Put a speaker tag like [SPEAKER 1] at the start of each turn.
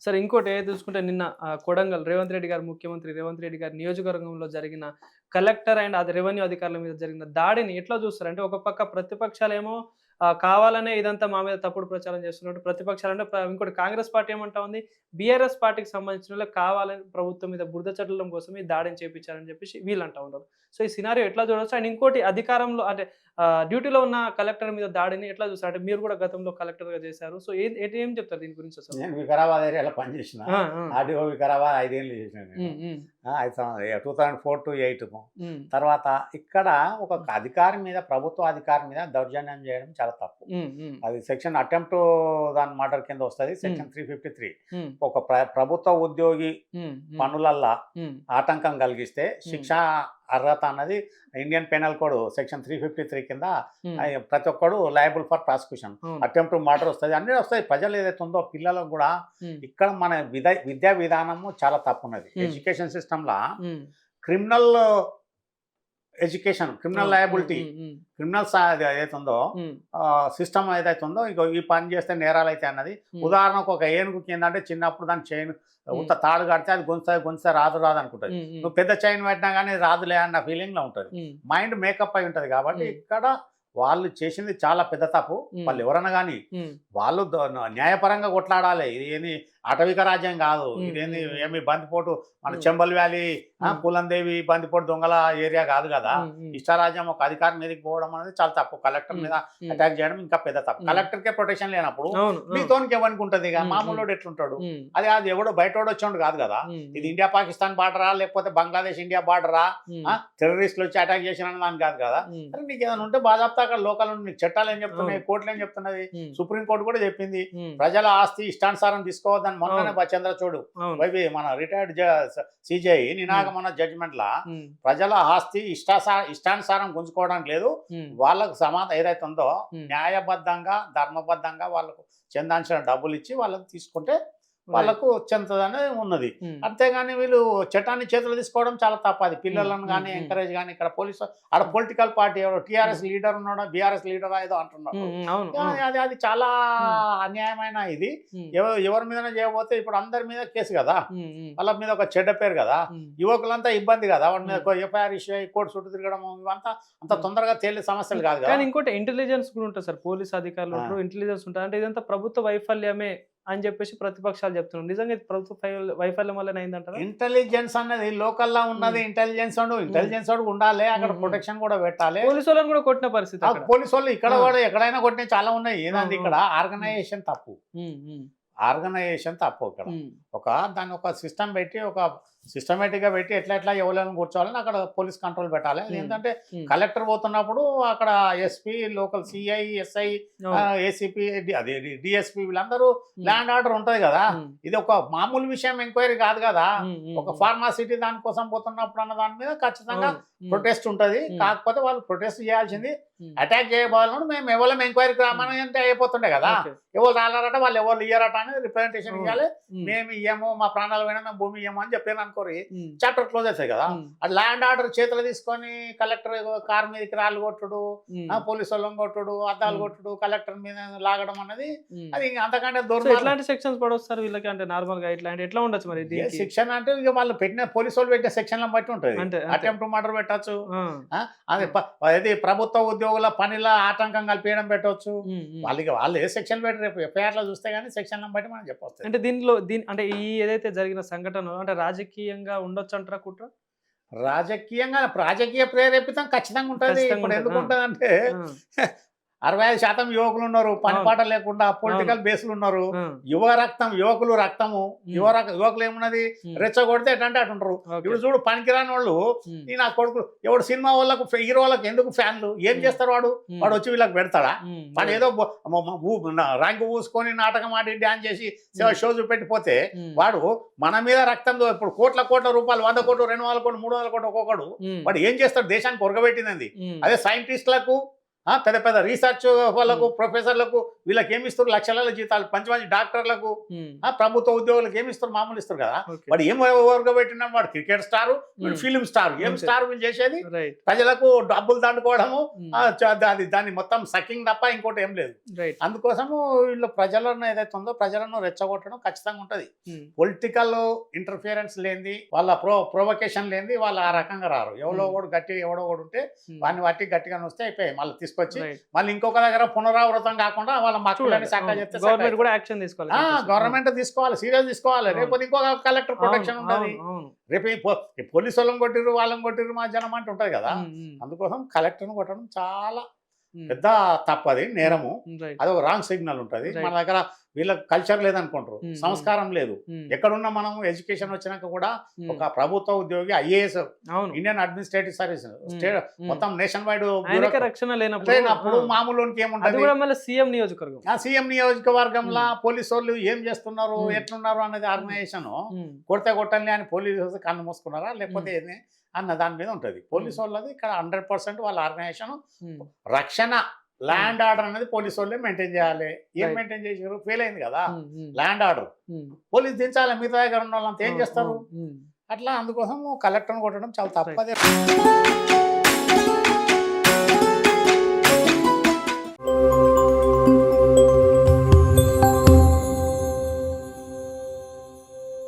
[SPEAKER 1] సరే ఇంకోటి చూసుకుంటే నిన్న కొడంగల్ రేవంత్ రెడ్డి గారు ముఖ్యమంత్రి రేవంత్ రెడ్డి గారి నియోజకవర్గంలో జరిగిన కలెక్టర్ అండ్ అది రెవెన్యూ అధికారుల మీద జరిగిన దాడిని ఎట్లా చూస్తారు? అంటే ఒక పక్క ప్రతిపక్షాలేమో కావాలనే ఇదంతా మా మీద తప్పుడు ప్రచారం చేస్తున్నట్టు ప్రతిపక్షాలంటే ఇంకోటి కాంగ్రెస్ పార్టీ ఏమంటా ఉంది, బీఆర్ఎస్ పార్టీకి సంబంధించిన వాళ్ళకి కావాలని ప్రభుత్వం మీద బురద చల్లడం కోసం ఈ దాడిని చేపించారని చెప్పేసి వీళ్ళు అంటా ఉన్నారు. సో ఈ సినారియో ఎట్లా చూడొచ్చు? అండ్ ఇంకోటి అధికారంలో అంటే డ్యూటీలో ఉన్న కలెక్టర్ మీద దాడిని ఎట్లా చూస్తారు? అంటే మీరు కూడా గతంలో కలెక్టర్‌గా చేశారు. సో ఏం చెప్తారు దీని గురించి అసలు?
[SPEAKER 2] నేను వికారాబాద్ ఏరియాలో పనిచేసిన.
[SPEAKER 1] ఆ! ఆ!
[SPEAKER 2] ఆర్డీఓ వికారాబాద్ 5 ఏళ్ళు చేసిన నేను.
[SPEAKER 1] హ్మ్. హ్మ్.
[SPEAKER 2] 5 సంవత్సరాలు 2004-8
[SPEAKER 1] హ్మ్.
[SPEAKER 2] తర్వాత ఇక్కడ ఒక అధికారి మీద, ప్రభుత్వ అధికారి మీద దౌర్జన్యం చేయడం చాలా తప్పు.
[SPEAKER 1] హ్మ్. హ్మ్.
[SPEAKER 2] అది సెక్షన్ అటెంప్ట్ దాని మర్డర్ కింద వస్తది. సెక్షన్ 353.
[SPEAKER 1] హ్మ్.
[SPEAKER 2] ఒక ప్రభుత్వ ఉద్యోగి
[SPEAKER 1] హ్మ్.
[SPEAKER 2] పనులల్లా
[SPEAKER 1] హ్మ్.
[SPEAKER 2] ఆటంకం కలిగిస్తే శిక్ష అర్హత అన్నది ఇండియన్ పెనల్ కోడ్ సెక్షన్ 353 కింద ప్రతి ఒక్కడు liable for prosecution. Attempt murder వస్తుంది, అన్నీ వస్తాయి. ప్రజలు ఏదైతే ఉందో పిల్లలకు కూడా ఇక్కడ మన విద్యా విధానము చాలా తప్పున్నది. ఎడ్యుకేషన్ సిస్టమ్లా criminal education, criminal liability, criminals ఏదైతే ఉందో సిస్టమ్ ఏదైతే ఉందో ఇక ఈ పని చేస్తే నేరాలు అయితే అన్నది. ఉదాహరణకు ఒక ఏనుగు కింద అంటే చిన్నప్పుడు దాని చైన్ ఉత్త తాడు కడితే అది గొంత రాదు అనుకుంటుంది. నువ్వు పెద్ద చైన్ పెట్టినా కానీ రాదులే అన్న ఫీలింగ్లో ఉంటుంది. మైండ్ మేకప్ అయి ఉంటుంది. కాబట్టి ఇక్కడ వాళ్ళు చేసింది చాలా పెద్ద తప్పు. వాళ్ళు ఎవరన్నా కానీ వాళ్ళు న్యాయపరంగా కొట్లాడాలి. ఇది ఏమి అటవిక రాజ్యం కాదు, ఇదేంది ఏమి బందిపోటు మన చెంబల్ వ్యాలీ, పూలందేవి బందిపోటు దొంగల ఏరియా కాదు కదా. ఇష్టారాజ్యం ఒక అధికారి మీదకి పోవడం అనేది చాలా తప్పు. కలెక్టర్ మీద అటాక్ చేయడం ఇంకా పెద్ద తప్పు. కలెక్టర్కే ప్రొటెక్షన్ లేనప్పుడు మీతోనికి ఎవరికి ఉంటుంది? ఇక మామూలు ఎట్లుంటాడు? అది ఎవడో బయటోడు వచ్చాడు కాదు కదా. ఇది ఇండియా పాకిస్తాన్ బార్డరా లేకపోతే బంగ్లాదేశ్ ఇండియా బార్డరా, టెర్రరిస్టులు వచ్చి అటాక్ చేసిన దాని కాదు కదా. అరే నీకు ఏదైనా ఉంటే బాధాప్తా అక్కడ లోకల్ నీకు చట్టాలు ఏం చెప్తున్నాయి, కోర్టులు ఏం చెప్తున్నది, సుప్రీంకోర్టు కూడా చెప్పింది ప్రజల ఆస్తి ఇష్టానుసారం తీసుకోవద్దని. మొన్ననే చంద్రచూడు మన రిటైర్డ్ సిజై నినాక మన జడ్జిమెంట్ లా ప్రజల ఆస్తి ఇష్టానుసారం గుంజుకోవడానికి లేదు. వాళ్ళకు ఏదైతే ఉందో న్యాయబద్ధంగా ధర్మబద్ధంగా వాళ్ళకు చెందాల్సిన డబ్బులు ఇచ్చి వాళ్ళకి తీసుకుంటే వాళ్ళకు చెందుతుందనే ఉన్నది. అంతేగాని వీళ్ళు చట్టాన్ని చేతులు తీసుకోవడం చాలా తప్ప. అది పిల్లలను కానీ ఎంకరేజ్ కానీ ఇక్కడ పోలీసు ఆడ పొలిటికల్ పార్టీ ఎవరు టీఆర్ఎస్ లీడర్ ఉన్నాడో బీఆర్ఎస్ లీడర్ ఏదో అంటున్నారు. అది చాలా అన్యాయమైన ఇది. ఎవరి మీద చేయబోతే ఇప్పుడు అందరి మీద కేసు కదా, వాళ్ళ మీద ఒక చెడ్డ పేరు కదా, యువకులంతా ఇబ్బంది కదా. వాడి మీద ఎఫ్ఐఆర్ ఇష్యూ అయ్యి కోర్టు చుట్టూ తిరగడం ఇవంతా అంత తొందరగా తేలే సమస్యలు కాదు కదా.
[SPEAKER 1] ఇంకోటి ఇంటెలిజెన్స్ కూడా ఉంటుంది సార్, పోలీస్ అధికారులు ఇంటెలిజెన్స్ ఉంటుంది. అంటే ఇదంతా ప్రభుత్వ వైఫల్యమే అని చెప్పేసి ప్రతిపక్షాలు చెప్తున్నారు. నిజంగా ప్రభుత్వ వైఫల్యం వల్లనే అయిందంటారా?
[SPEAKER 2] ఇంటెలిజెన్స్ అనేది లోకల్లా ఉన్నది. ఇంటెలిజెన్స్ ఉండాలి, అక్కడ ప్రొటెక్షన్ కూడా పెట్టాలి.
[SPEAKER 1] పోలీసు వాళ్ళని కూడా కొట్టిన పరిస్థితి,
[SPEAKER 2] పోలీసు వాళ్ళు ఇక్కడ కూడా ఎక్కడైనా కొట్టిన చాలా ఉన్నాయి. ఏదండి ఇక్కడ ఆర్గనైజేషన్ తప్పు. ఆర్గనైజేషన్ తప్పు. ఇక్కడ దాన్ని ఒక సిస్టమ్ పెట్టి ఒక సిస్టమేటిక్గా పెట్టి ఎట్లా ఎవరైనా కూర్చోవాలని అక్కడ పోలీస్ కంట్రోల్ పెట్టాలి. అది ఏంటంటే కలెక్టర్ పోతున్నప్పుడు అక్కడ SP, local CI, SI, ACP, అదే డిఎస్పీ వీళ్ళందరూ ల్యాండ్ ఆర్డర్ ఉంటుంది కదా. ఇది ఒక మామూలు విషయం ఎంక్వైరీ కాదు కదా. ఒక ఫార్మాసిటీ దానికోసం పోతున్నప్పుడు అన్న దాని మీద ఖచ్చితంగా ప్రొటెస్ట్ ఉంటుంది. కాకపోతే వాళ్ళు ప్రొటెస్ట్ చేయాల్సింది అటాక్ చేయబోవాలని మేము ఎవరు ఎంక్వైరీకి రామని అంటే అయిపోతుండే కదా. ఎవరు రాలారట, వాళ్ళు ఎవరు ఇయ్యారట అనేది రిప్రజెంటేషన్ ఇవ్వాలి. మేము ఇయ్యము, మా ప్రాణాలు పోయినా మేము భూమి ఇయ్యము అని చెప్పాను అనుకోరి చాప్టర్ క్లోజ్ అవుతాయి కదా. అది ల్యాండ్ ఆర్డర్ చేతులు తీసుకొని కలెక్టర్ కార్ మీదకి రాళ్ళు కొట్టుడు, పోలీసు వాళ్ళని కొట్టుడు, అద్దాలు కొట్టుడు, కలెక్టర్ మీద లాగడం అనేది అది అంతకంటే దూరం.
[SPEAKER 1] ఎట్లాంటి సెక్షన్స్ పడొస్తారు వీళ్ళకి? అంటే నార్మల్ గా ఇట్లాంటి ఎట్లా ఉండొచ్చు మరి
[SPEAKER 2] సెక్షన్ అంటే ఇక వాళ్ళు పెట్టిన పోలీసు వాళ్ళు పెట్టిన సెక్షన్లను బట్టి ఉంటుంది. అటెంప్ట్ మర్డర్ పెట్టచ్చు, అది ప్రభుత్వ ఉద్యోగుల పనిలో ఆటంకం కల్పించడం పెట్టవచ్చు. వాళ్ళు ఏ సెక్షన్ పెట్టి రేపు ఎఫ్ఐఆర్ లో చూస్తే గానీ సెక్షన్లను బట్టి మనం చెప్పొచ్చు.
[SPEAKER 1] అంటే అంటే ఈ ఏదైతే జరిగిన సంఘటన అంటే రాజకీయంగా ఉండొచ్చు అంటారా కుట్ర?
[SPEAKER 2] రాజకీయ ప్రేరేపితం ఖచ్చితంగా ఉంటుంది. ఇప్పుడు ఎందుకు ఉంటుంది అంటే 65% యువకులు ఉన్నారు, పనిపాట లేకుండా పొలిటికల్ బేస్లు ఉన్నారు. యువకులు రక్తము. యువకులు ఏమున్నది రెచ్చగొడితే ఎటంటే అటు ఉంటారు. ఇప్పుడు చూడు పనికిరాని వాళ్ళు ఈ నా కొడుకులు ఎవడు సినిమా వాళ్ళకు హీరో వాళ్ళకి ఎందుకు ఫ్యాన్లు ఏం చేస్తారు? వాడు వచ్చి వీళ్ళకి పెడతాడా? వాడు ఏదో ర్యాంకు పూసుకొని నాటకం ఆడి డ్యాన్స్ చేసి షో చూపెట్టిపోతే వాడు మన మీద రక్తంతో ఇప్పుడు కోట్ల రూపాయలు 100 కోట్లు 200 కోట్లు 300 కోట్లు ఒక్కొక్కడు వాడు ఏం చేస్తాడు? దేశానికి ఉరగబెట్టింది. అదే సైంటిస్టులకు పెద్ద పెద్ద రీసెర్చ్ వాళ్ళకు ప్రొఫెసర్లకు వీళ్ళకి ఏమి ఇస్తారు లక్షల జీతాలు, మంచి మంచి డాక్టర్లకు ప్రభుత్వ ఉద్యోగులకు ఏమి ఇస్తారు, మామూలు ఇస్తారు కదా. వాడు ఏం వర్గ పెట్టినా వాడు క్రికెట్ స్టార్, ఫిలిం స్టార్, ఏం స్టార్ వీళ్ళు చేసేది ప్రజలకు డబ్బులు దండుకోవడము, దాన్ని మొత్తం సకింగ్ తప్ప ఇంకోటి ఏం లేదు. అందుకోసము వీళ్ళు ప్రజలను ఏదైతే ఉందో ప్రజలను రెచ్చగొట్టడం ఖచ్చితంగా ఉంటది. పొలిటికల్ ఇంటర్ఫియరెన్స్ లేనిది, వాళ్ళ ప్రొవకేషన్ లేనిది వాళ్ళు ఆ రకంగా రారు. ఎవడో ఒకడు గట్టి ఎవడో ఒకడు ఉంటే వాడిని బట్టి గట్టిగా వస్తే అయిపోయి మళ్ళీ తీసుకొచ్చి మళ్ళీ ఇంకొక దగ్గర పునరావృతం కాకుండా వాళ్ళ మక్కులని చక్కగా చెప్తే
[SPEAKER 1] గవర్నమెంట్ కూడా యాక్షన్ తీసుకోవాలి.
[SPEAKER 2] గవర్నమెంట్ తీసుకోవాలి, సీరియస్ తీసుకోవాలి. రేపు ఇంకొక కలెక్టర్ ప్రొటెక్షన్ ఉంటుంది. రేపు పోలీసు వాళ్ళని కొట్టిర్రు వాళ్ళని కొట్టిర్రు మా జనం అంటే ఉంటది కదా. అందుకోసం కలెక్టర్ని కొట్టడం చాలా పెద్ద తప్పది, నేరము. అది ఒక రాంగ్ సిగ్నల్ ఉంటుంది. మన దగ్గర వీళ్ళకి కల్చర్ లేదనుకుంటారు, సంస్కారం లేదు. ఎక్కడున్నా మనం ఎడ్యుకేషన్ వచ్చినాక కూడా ఒక ప్రభుత్వ ఉద్యోగి IAS, Indian administrative service, state మొత్తం నేషన్ వైడ్
[SPEAKER 1] రక్షణ లేనప్పుడు
[SPEAKER 2] మామూలుకి ఏముంటుంది,
[SPEAKER 1] సీఎం నియోజకవర్గం,
[SPEAKER 2] సీఎం నియోజకవర్గంలో పోలీసు వాళ్ళు ఏం చేస్తున్నారు ఎట్లున్నారు అనేది ఆర్గనైజేషన్ కొడితే కొట్టండి అని పోలీసు కన్ను మూసుకున్నారా లేకపోతే ఏది అన్న దాని మీద ఉంటుంది. పోలీసు వాళ్ళది ఇక్కడ 100% వాళ్ళ ఆర్గనైజేషన్ రక్షణ, ల్యాండ్ ఆర్డర్ అనేది పోలీసు వాళ్ళే మెయింటైన్ చేయాలి. ఏం మెయింటైన్ చేసారు, ఫెయిల్ అయింది కదా ల్యాండ్ ఆర్డర్. పోలీసు దించాలి, మిగతా దగ్గర ఉన్న వాళ్ళంతా ఏం చేస్తారు అట్లా. అందుకోసం కలెక్టర్ని కొట్టడం చాలా తప్పదే.